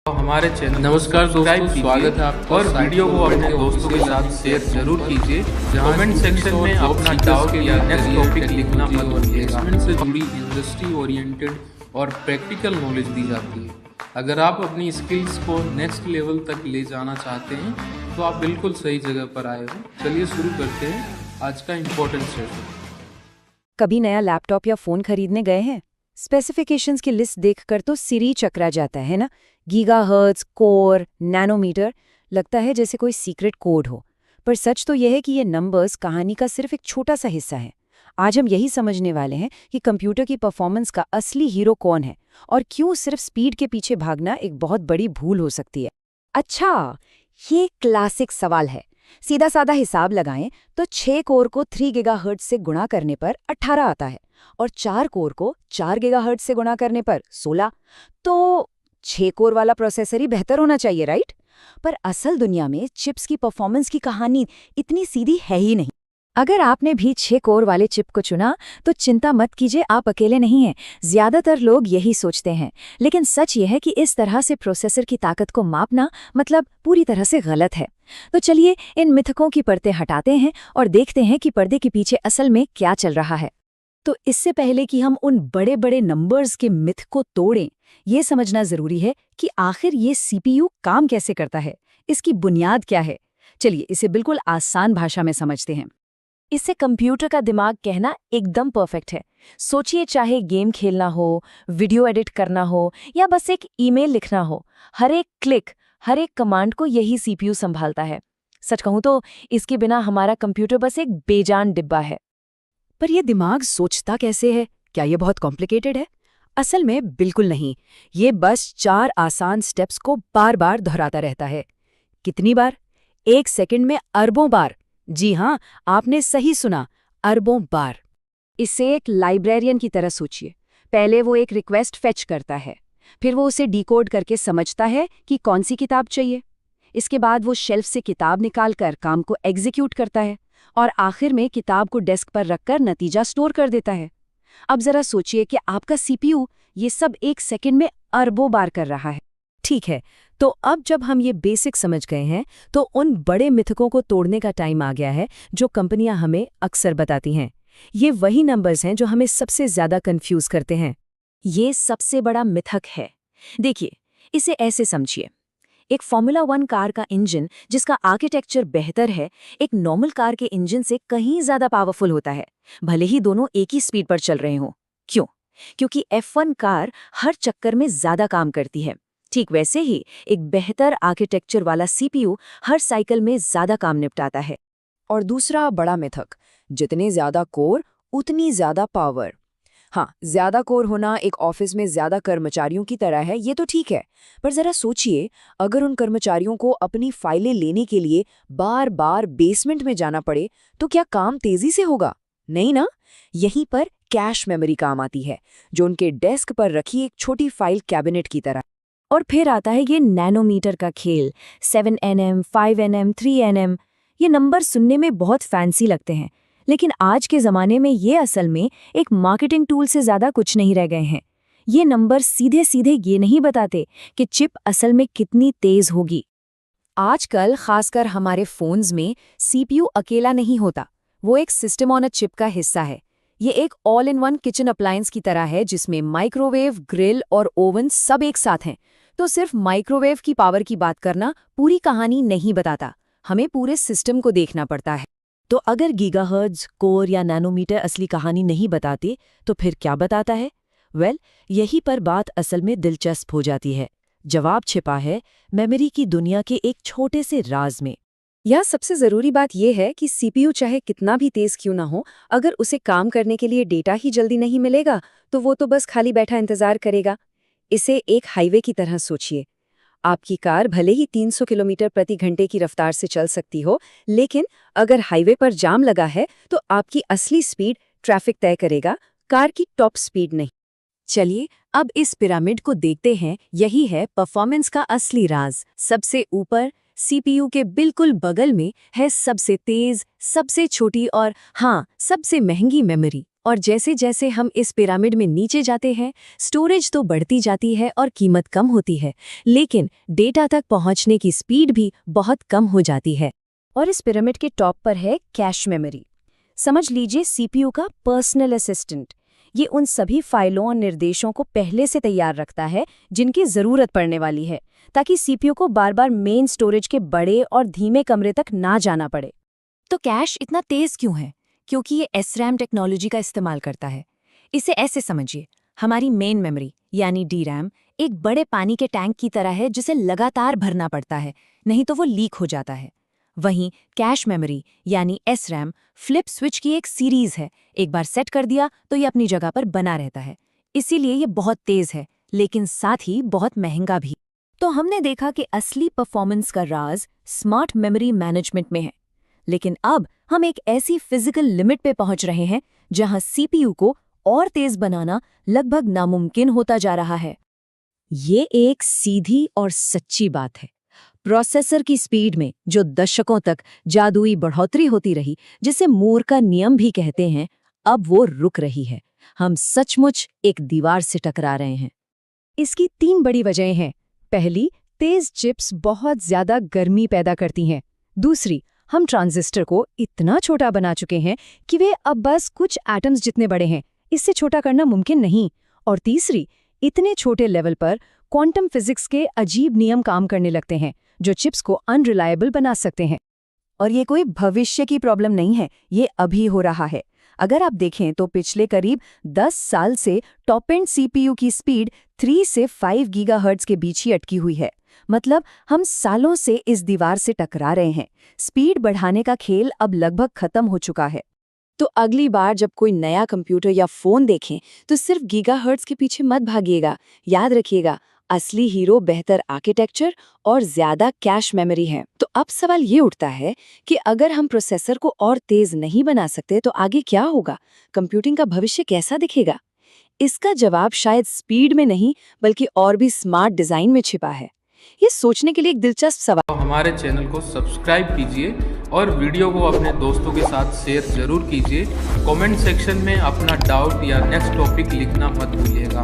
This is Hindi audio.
हमारे चैनल नमस्कार दोस्तों, स्वागत है आपका और वीडियो को अपने दोस्तों के साथ शेयर जरूर कीजिए। कमेंट सेक्शन में अपना डाउट या नेक्स्ट टॉपिक लिखना मत भूलिएगा। इन्वेस्टमेंट से जुड़ी इंडस्ट्री ओरिएंटेड और प्रैक्टिकल नॉलेज दी जाती है। अगर आप अपनी स्किल्स को नेक्स्ट लेवल तक ले जाना चाहते हैं तो आप बिल्कुल सही जगह पर आए हो। चलिए शुरू करते हैं आज का इम्पोर्टेंट सेशन। कभी नया लैपटॉप या फोन खरीदने गए हैं? स्पेसिफिकेशंस की लिस्ट देखकर तो सिर ही चकरा जाता है ना। गीगाहर्ट्ज, कोर, नैनोमीटर, लगता है जैसे कोई सीक्रेट कोड हो। पर सच तो यह है कि ये नंबर्स कहानी का सिर्फ एक छोटा सा हिस्सा है। आज हम यही समझने वाले हैं कि कंप्यूटर की परफॉर्मेंस का असली हीरो कौन है और क्यों सिर्फ स्पीड के पीछे भागना एक बहुत बड़ी भूल हो सकती है। अच्छा, ये क्लासिक सवाल है। सीधा साधा हिसाब लगाएं तो 6 कोर को 3 गीगाहर्ट्ज से गुणा करने पर 18 आता है और 4 कोर को 4 गीगाहर्ट्ज से गुणा करने पर 16। तो 6 कोर वाला प्रोसेसर ही बेहतर होना चाहिए, राइट? पर असल दुनिया में चिप्स की परफॉर्मेंस की कहानी इतनी सीधी है ही नहीं। अगर आपने भी 6 कोर वाले चिप को चुना तो चिंता मत कीजिए, आप अकेले नहीं हैं। ज्यादातर लोग यही सोचते हैं, लेकिन सच ये है कि इस तरह से प्रोसेसर की ताकत को मापना मतलब पूरी तरह से गलत है। तो चलिए इन मिथकों की परतें हटाते हैं और देखते हैं कि पर्दे के पीछे असल में क्या चल रहा है। तो इससे पहले कि हम उन बड़े बड़े नंबर्स के मिथ को तोड़ें, ये समझना जरूरी है कि आखिर ये सीपीयू काम कैसे करता है, इसकी बुनियाद क्या है। चलिए इसे बिल्कुल आसान भाषा में समझते हैं। इससे कंप्यूटर का दिमाग कहना एकदम परफेक्ट है। सोचिए, चाहे गेम खेलना हो, वीडियो एडिट करना हो या बस एक ईमेल लिखना हो, हर एक क्लिक, हर एक कमांड को यही सीपीयू संभालता है। सच कहूं तो इसके बिना हमारा कंप्यूटर बस एक बेजान डिब्बा है। पर यह दिमाग सोचता कैसे है? क्या यह बहुत कॉम्प्लिकेटेड है? असल में बिल्कुल नहीं। ये बस 4 आसान स्टेप्स को बार बार दोहराता रहता है। कितनी बार? 1 सेकंड में अरबों बार। जी हाँ, आपने सही सुना, अरबों बार। इसे एक लाइब्रेरियन की तरह सोचिए। पहले वो एक रिक्वेस्ट फेच करता है, फिर वो उसे डिकोड करके समझता है कि कौन सी किताब चाहिए। इसके बाद वो शेल्फ से किताब निकालकर काम को एग्जीक्यूट करता है और आखिर में किताब को डेस्क पर रखकर नतीजा स्टोर कर देता है। अब जरा सोचिए कि आपका सीपीयू ये सब 1 सेकंड में अरबों बार कर रहा है। ठीक है, तो अब जब हम ये बेसिक समझ गए हैं तो उन बड़े मिथकों को तोड़ने का टाइम आ गया है जो कंपनियां हमें अक्सर बताती हैं। ये वही नंबर्स हैं जो हमें सबसे ज्यादा कंफ्यूज करते हैं। ये सबसे बड़ा मिथक है। देखिए, इसे ऐसे समझिए। एक फॉर्मूला 1 कार का इंजन जिसका आर्किटेक्चर बेहतर है, एक नॉर्मल कार के इंजन से कहीं ज्यादा पावरफुल होता है, भले ही दोनों एक ही स्पीड पर चल रहे हों। क्यों? क्योंकि F1 कार हर चक्कर में ज्यादा काम करती है। ठीक वैसे ही एक बेहतर आर्किटेक्चर वाला सीपीयू हर साइकिल में ज्यादा काम निपटाता है। और दूसरा बड़ा मिथक, जितने ज्यादा कोर उतनी ज्यादा पावर। हाँ, ज्यादा कोर होना एक ऑफिस में ज्यादा कर्मचारियों की तरह है, ये तो ठीक है। पर जरा सोचिए, अगर उन कर्मचारियों को अपनी फाइलें लेने के लिए बार बार बेसमेंट में जाना पड़े तो क्या काम तेजी से होगा? नहीं ना। यहीं पर कैश मेमोरी काम आती है, जो उनके डेस्क पर रखी एक छोटी फाइल कैबिनेट की तरह। और फिर आता है ये नैनोमीटर का खेल। 7nm, 5nm, 3nm, ये नंबर सुनने में बहुत फैंसी लगते हैं, लेकिन आज के ज़माने में ये असल में एक मार्केटिंग टूल से ज़्यादा कुछ नहीं रह गए हैं। ये नंबर सीधे सीधे ये नहीं बताते कि चिप असल में कितनी तेज़ होगी। आजकल खासकर हमारे फ़ोन्स में सीपीयू अकेला नहीं होता, वो एक सिस्टम ऑन अ चिप का हिस्सा है। ये एक all in one kitchen appliance की तरह है जिसमें माइक्रोवेव, ग्रिल और ओवन सब एक साथ हैं। तो सिर्फ माइक्रोवेव की पावर की बात करना पूरी कहानी नहीं बताता, हमें पूरे सिस्टम को देखना पड़ता है। तो अगर गीगाहर्ट्ज, कोर या नैनोमीटर असली कहानी नहीं बताते तो फिर क्या बताता है? यहीं पर बात असल में दिलचस्प हो जाती है। जवाब छिपा है मेमोरी की दुनिया के एक छोटे से राज में। यह सबसे ज़रूरी बात यह है कि सीपीयू चाहे कितना भी तेज़ क्यों ना हो, अगर उसे काम करने के लिए डेटा ही जल्दी नहीं मिलेगा तो वो तो बस खाली बैठा इंतज़ार करेगा। इसे एक हाईवे की तरह सोचिए। आपकी कार भले ही 300 किलोमीटर प्रति घंटे की रफ्तार से चल सकती हो, लेकिन अगर हाईवे पर जाम लगा है तो आपकी असली स्पीड ट्रैफिक तय करेगा, कार की टॉप स्पीड नहीं। चलिए अब इस पिरामिड को देखते हैं। यही है परफॉर्मेंस का असली राज। सबसे ऊपर सीपीयू के बिल्कुल बगल में है सबसे तेज, सबसे छोटी और हाँ, सबसे महंगी मेमोरी, और जैसे जैसे हम इस पिरामिड में नीचे जाते हैं, स्टोरेज तो बढ़ती जाती है और कीमत कम होती है, लेकिन डेटा तक पहुंचने की स्पीड भी बहुत कम हो जाती है। और इस पिरामिड के टॉप पर है कैश मेमोरी। समझ लीजिए सीपीयू का पर्सनल असिस्टेंट। ये उन सभी फाइलों और निर्देशों को पहले से तैयार रखता है जिनकी ज़रूरत पड़ने वाली है, ताकि सीपीयू को बार बार मेन स्टोरेज के बड़े और धीमे कमरे तक ना जाना पड़े। तो कैश इतना तेज क्यों है? क्योंकि ये SRAM टेक्नोलॉजी का इस्तेमाल करता है। इसे ऐसे समझिए, हमारी मेन मेमोरी यानी DRAM एक बड़े पानी के टैंक की तरह है जिसे लगातार भरना पड़ता है, नहीं तो वो लीक हो जाता है। वहीं कैश मेमोरी यानी SRAM फ्लिप स्विच की एक सीरीज है। एक बार सेट कर दिया तो ये अपनी जगह पर बना रहता है। इसीलिए ये बहुत तेज है, लेकिन साथ ही बहुत महंगा भी। तो हमने देखा कि असली परफॉर्मेंस का राज स्मार्ट मेमोरी मैनेजमेंट में है। लेकिन अब हम एक ऐसी फिजिकल लिमिट पे पहुंच रहे हैं जहां CPU को और तेज बनाना लगभग नामुमकिन होता जा रहा है। ये एक सीधी और सच्ची बात है। प्रोसेसर की स्पीड में जो दशकों तक जादुई बढ़ोतरी होती रही, जिसे मूर का नियम भी कहते हैं, अब वो रुक रही है। हम सचमुच एक दीवार से टकरा रहे हैं। इसकी 3 बड़ी वजहें हैं। पहली, तेज चिप्स बहुत ज्यादा गर्मी पैदा करती हैं। दूसरी, हम ट्रांजिस्टर को इतना छोटा बना चुके हैं कि वे अब बस कुछ एटम्स जितने बड़े हैं, इससे छोटा करना मुमकिन नहीं। और तीसरी, इतने छोटे लेवल पर क्वांटम फिजिक्स के अजीब नियम काम करने लगते हैं जो चिप्स को अनरिलायबल बना सकते हैं। और ये कोई भविष्य की प्रॉब्लम नहीं है, ये अभी हो रहा है। अगर आप देखें तो पिछले करीब 10 साल से टॉप एंड सीपीयू की स्पीड 3 से 5 गीगाहर्ट्ज के बीच ही अटकी हुई है। मतलब हम सालों से इस दीवार से टकरा रहे हैं। स्पीड बढ़ाने का खेल अब लगभग खत्म हो चुका है। तो अगली बार जब कोई नया कंप्यूटर या फोन देखें तो सिर्फ गीगाहर्ट्ज के पीछे मत भागिएगा। याद रखिएगा, असली हीरो बेहतर आर्किटेक्चर और ज्यादा कैश मेमोरी है। तो अब सवाल ये उठता है कि अगर हम प्रोसेसर को और तेज नहीं बना सकते तो आगे क्या होगा? कंप्यूटिंग का भविष्य कैसा दिखेगा? इसका जवाब शायद स्पीड में नहीं, बल्कि और भी स्मार्ट डिजाइन में छिपा है। ये सोचने के लिए एक दिलचस्प सवाल। हमारे चैनल को सब्सक्राइब कीजिए और वीडियो को अपने दोस्तों के साथ शेयर जरूर कीजिए। कमेंट सेक्शन में अपना डाउट या नेक्स्ट टॉपिक लिखना मत भूलिएगा।